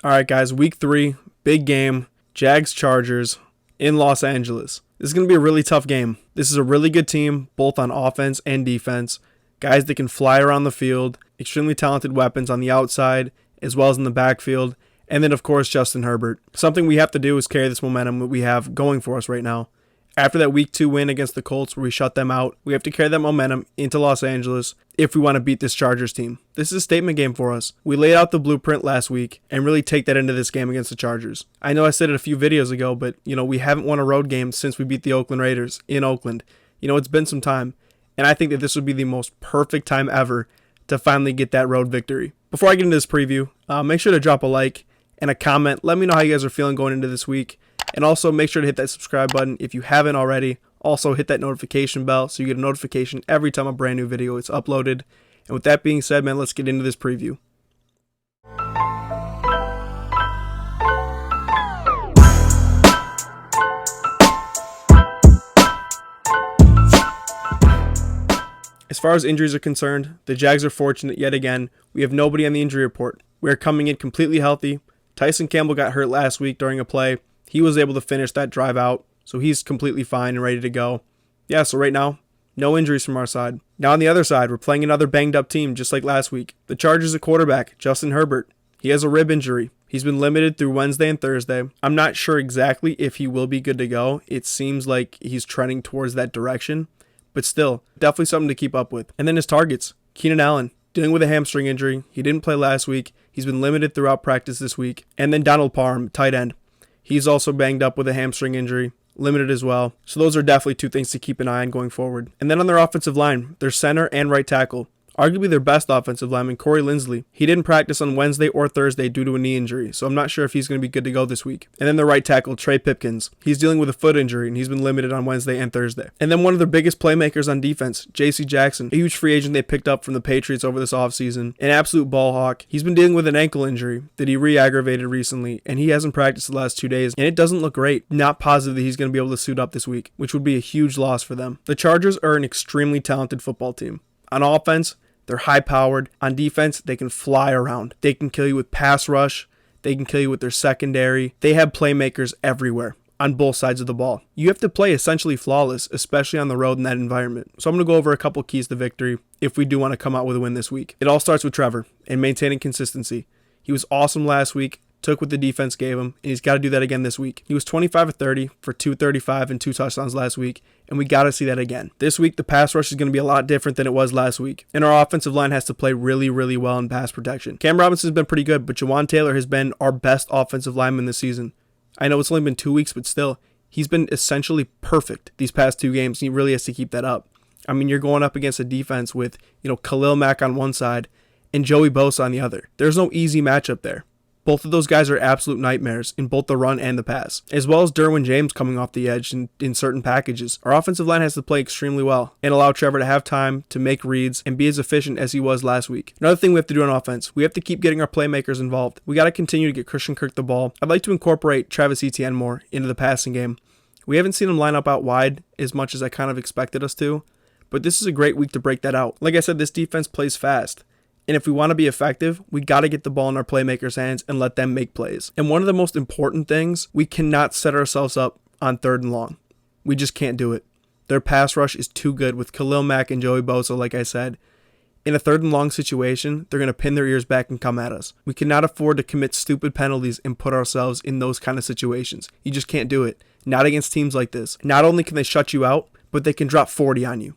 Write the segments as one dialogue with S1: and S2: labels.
S1: All right, guys, week 3, big game, Jags-Chargers in Los Angeles. This is going to be a really tough game. This is a really good team, both on offense and defense. Guys that can fly around the field, extremely talented weapons on the outside, as well as in the backfield. And then, of course, Justin Herbert. Something we have to do is carry this momentum that we have going for us right now. After that week 2 win against the Colts where we shut them out, we have to carry that momentum into Los Angeles if we want to beat this Chargers team. This is a statement game for us. We laid out the blueprint last week and really take that into this game against the Chargers. I know I said it a few videos ago, but we haven't won a road game since we beat the Oakland Raiders in Oakland. It's been some time, and I think that this would be the most perfect time ever to finally get that road victory. Before I get into this preview, make sure to drop a like and a comment. Let me know how you guys are feeling going into this week. And also make sure to hit that subscribe button if you haven't already. Also hit that notification bell so you get a notification every time a brand new video is uploaded. And with that being said, man, let's get into this preview. As far as injuries are concerned, the Jags are fortunate yet again. We have nobody on the injury report. We are coming in completely healthy. Tyson Campbell got hurt last week during a play. He was able to finish that drive out, so he's completely fine and ready to go. Yeah, so right now, no injuries from our side. Now on the other side, we're playing another banged up team just like last week. The Chargers' a quarterback, Justin Herbert. He has a rib injury. He's been limited through Wednesday and Thursday. I'm not sure exactly if he will be good to go. It seems like he's trending towards that direction, but still, definitely something to keep up with. And then his targets, Keenan Allen, dealing with a hamstring injury. He didn't play last week. He's been limited throughout practice this week. And then Donald Parham, tight end. He's also banged up with a hamstring injury, limited as well. So those are definitely two things to keep an eye on going forward. And then on their offensive line, their center and right tackle, arguably their best offensive lineman, Corey Linsley. He didn't practice on Wednesday or Thursday due to a knee injury, so I'm not sure if he's going to be good to go this week. And then their right tackle, Trey Pipkins. He's dealing with a foot injury, and he's been limited on Wednesday and Thursday. And then one of their biggest playmakers on defense, J.C. Jackson, a huge free agent they picked up from the Patriots over this offseason, an absolute ball hawk. He's been dealing with an ankle injury that he re-aggravated recently, and he hasn't practiced the last 2 days, and it doesn't look great. Not positive that he's going to be able to suit up this week, which would be a huge loss for them. The Chargers are an extremely talented football team. On offense, they're high-powered. On defense, they can fly around. They can kill you with pass rush. They can kill you with their secondary. They have playmakers everywhere on both sides of the ball. You have to play essentially flawless, especially on the road in that environment. So I'm going to go over a couple keys to victory if we do want to come out with a win this week. It all starts with Trevor and maintaining consistency. He was awesome last week. Took what the defense gave him, and he's got to do that again this week. He was 25 of 30 for 235 and 2 touchdowns last week, and we got to see that again. This week, the pass rush is going to be a lot different than it was last week, and our offensive line has to play really, really well in pass protection. Cam Robinson has been pretty good, but Jawan Taylor has been our best offensive lineman this season. I know it's only been 2 weeks, but still, he's been essentially perfect these past 2 games, and he really has to keep that up. I mean, you're going up against a defense with, Khalil Mack on one side and Joey Bosa on the other. There's no easy matchup there. Both of those guys are absolute nightmares in both the run and the pass, as well as Derwin James coming off the edge in certain packages. Our offensive line has to play extremely well and allow Trevor to have time to make reads and be as efficient as he was last week. Another thing we have to do on offense, we have to keep getting our playmakers involved. We got to continue to get Christian Kirk the ball. I'd like to incorporate Travis Etienne more into the passing game. We haven't seen him line up out wide as much as I kind of expected us to, but this is a great week to break that out. Like I said, this defense plays fast. And if we want to be effective, we got to get the ball in our playmakers' hands and let them make plays. And one of the most important things, we cannot set ourselves up on 3rd and long. We just can't do it. Their pass rush is too good with Khalil Mack and Joey Bosa, like I said. In a 3rd and long situation, they're going to pin their ears back and come at us. We cannot afford to commit stupid penalties and put ourselves in those kind of situations. You just can't do it. Not against teams like this. Not only can they shut you out, but they can drop 40 on you.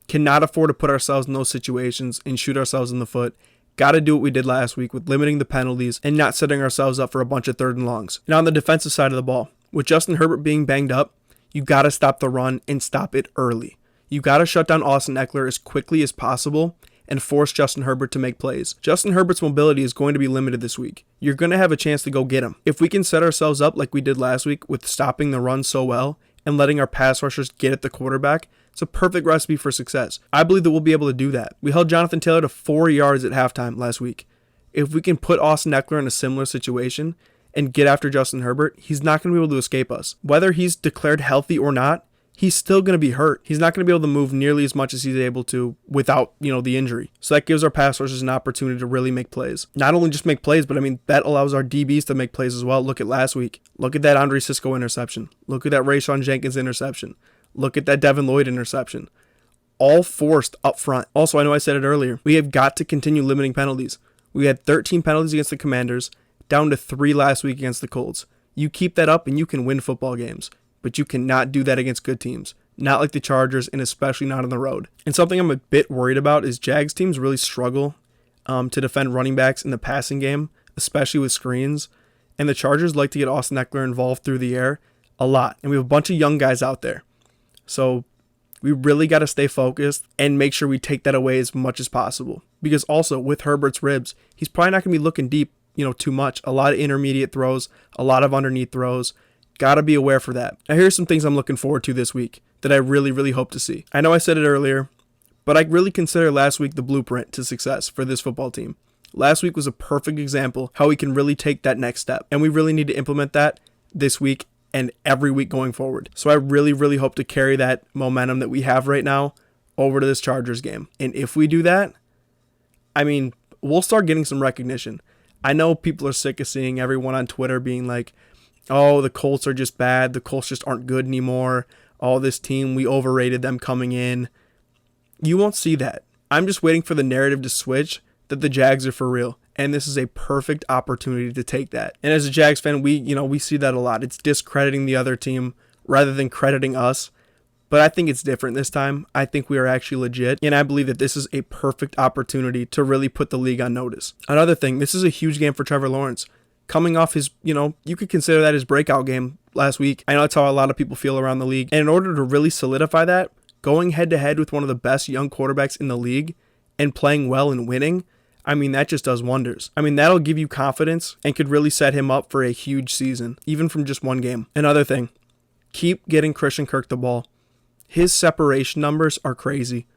S1: Cannot afford to put ourselves in those situations and shoot ourselves in the foot. Got to do what we did last week with limiting the penalties and not setting ourselves up for a bunch of 3rd and longs. Now on the defensive side of the ball, with Justin Herbert being banged up, you got to stop the run and stop it early. You got to shut down Austin Eckler as quickly as possible and force Justin Herbert to make plays. Justin Herbert's mobility is going to be limited this week. You're going to have a chance to go get him. If we can set ourselves up like we did last week with stopping the run so well and letting our pass rushers get at the quarterback, it's a perfect recipe for success. I believe that we'll be able to do that. We held Jonathan Taylor to 4 yards at halftime last week. If we can put Austin Eckler in a similar situation and get after Justin Herbert, he's not going to be able to escape us. Whether he's declared healthy or not, he's still going to be hurt. He's not going to be able to move nearly as much as he's able to without, the injury. So that gives our pass rushers an opportunity to really make plays. Not only just make plays, but that allows our DBs to make plays as well. Look at last week. Look at that Andre Sisco interception. Look at that Rayshawn Jenkins interception. Look at that Devin Lloyd interception. All forced up front. Also, I know I said it earlier, we have got to continue limiting penalties. We had 13 penalties against the Commanders, down to 3 last week against the Colts. You keep that up and you can win football games. But you cannot do that against good teams. Not like the Chargers, and especially not on the road. And something I'm a bit worried about is Jags teams really struggle to defend running backs in the passing game, especially with screens. And the Chargers like to get Austin Eckler involved through the air a lot. And we have a bunch of young guys out there. So we really got to stay focused and make sure we take that away as much as possible. Because also, with Herbert's ribs, he's probably not going to be looking deep, too much. A lot of intermediate throws, a lot of underneath throws. Got to be aware for that. Now, here's some things I'm looking forward to this week that I really, really hope to see. I know I said it earlier, but I really consider last week the blueprint to success for this football team. Last week was a perfect example how we can really take that next step, and we really need to implement that this week and every week going forward. So I really, really hope to carry that momentum that we have right now over to this Chargers game. And if we do that, we'll start getting some recognition. I know people are sick of seeing everyone on Twitter being like, oh, the Colts are just bad. The Colts just aren't good anymore. Oh, this team, we overrated them coming in. You won't see that. I'm just waiting for the narrative to switch that the Jags are for real. And this is a perfect opportunity to take that. And as a Jags fan, we see that a lot. It's discrediting the other team rather than crediting us. But I think it's different this time. I think we are actually legit. And I believe that this is a perfect opportunity to really put the league on notice. Another thing, this is a huge game for Trevor Lawrence. Coming off his, you could consider that his breakout game last week. I know that's how a lot of people feel around the league. And in order to really solidify that, going head-to-head with one of the best young quarterbacks in the league and playing well and winning, that just does wonders. That'll give you confidence and could really set him up for a huge season, even from just one game. Another thing, keep getting Christian Kirk the ball. His separation numbers are crazy.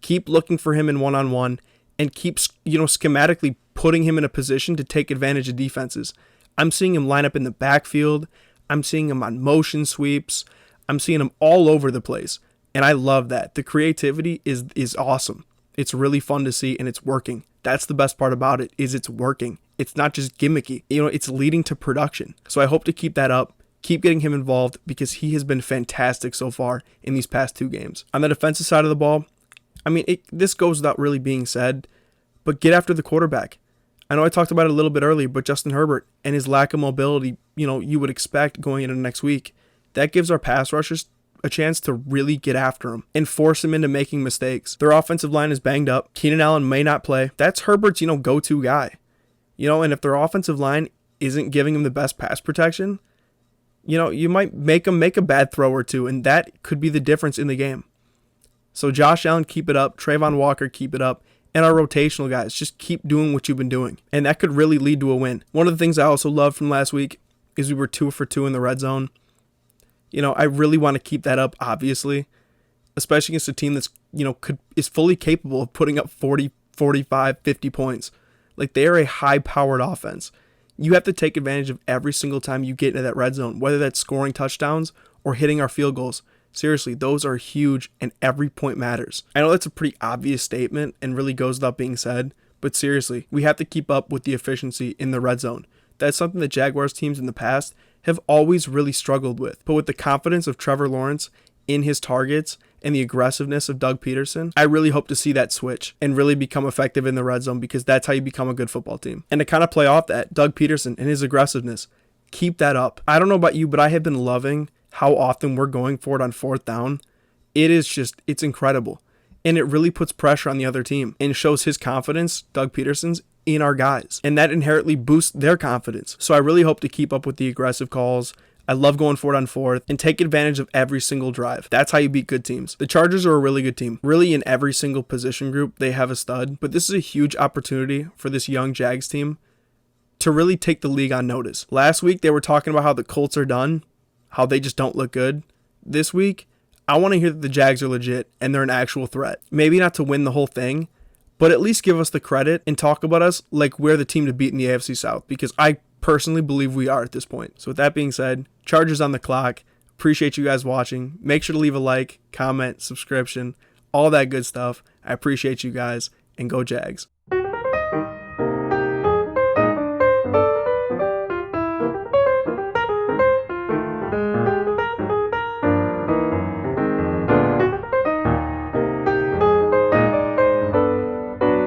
S1: Keep looking for him in one-on-one and keep, schematically putting him in a position to take advantage of defenses. I'm seeing him line up in the backfield. I'm seeing him on motion sweeps. I'm seeing him all over the place. And I love that. The creativity is awesome. It's really fun to see, and it's working. That's the best part about it, is it's working. It's not just gimmicky. It's leading to production. So I hope to keep that up. Keep getting him involved because he has been fantastic so far in these past 2 games. On the defensive side of the ball, this goes without really being said, but get after the quarterback. I know I talked about it a little bit earlier, but Justin Herbert and his lack of mobility, you would expect going into next week, that gives our pass rushers a chance to really get after him and force him into making mistakes. Their offensive line is banged up. Keenan Allen may not play. That's Herbert's, go-to guy. And if their offensive line isn't giving him the best pass protection, you might make him make a bad throw or two, and that could be the difference in the game. So Josh Allen, keep it up. Trayvon Walker, keep it up. And our rotational guys, just keep doing what you've been doing. And that could really lead to a win. One of the things I also loved from last week is we were 2 for 2 in the red zone. I really want to keep that up, obviously, especially against a team that's, is fully capable of putting up 40, 45, 50 points. Like, they are a high-powered offense. You have to take advantage of every single time you get into that red zone, whether that's scoring touchdowns or hitting our field goals. Seriously, those are huge, and every point matters. I know that's a pretty obvious statement and really goes without being said, but seriously, we have to keep up with the efficiency in the red zone. That's something that Jaguars teams in the past have always really struggled with. But with the confidence of Trevor Lawrence in his targets and the aggressiveness of Doug Peterson, I really hope to see that switch and really become effective in the red zone, because that's how you become a good football team. And to kind of play off that, Doug Peterson and his aggressiveness, keep that up. I don't know about you, but I have been loving how often we're going for it on 4th down. It's incredible. And it really puts pressure on the other team and shows his confidence, Doug Peterson's, in our guys. And that inherently boosts their confidence. So I really hope to keep up with the aggressive calls. I love going for it on 4th and take advantage of every single drive. That's how you beat good teams. The Chargers are a really good team. Really, in every single position group, they have a stud. But this is a huge opportunity for this young Jags team to really take the league on notice. Last week, they were talking about how the Colts are done, how they just don't look good. This week, I want to hear that the Jags are legit and they're an actual threat. Maybe not to win the whole thing, but at least give us the credit and talk about us like we're the team to beat in the AFC South, because I personally believe we are at this point. So with that being said, Chargers on the clock, Appreciate you guys watching. Make sure to leave a like, comment, subscription, all that good stuff. I appreciate you guys, and go Jags.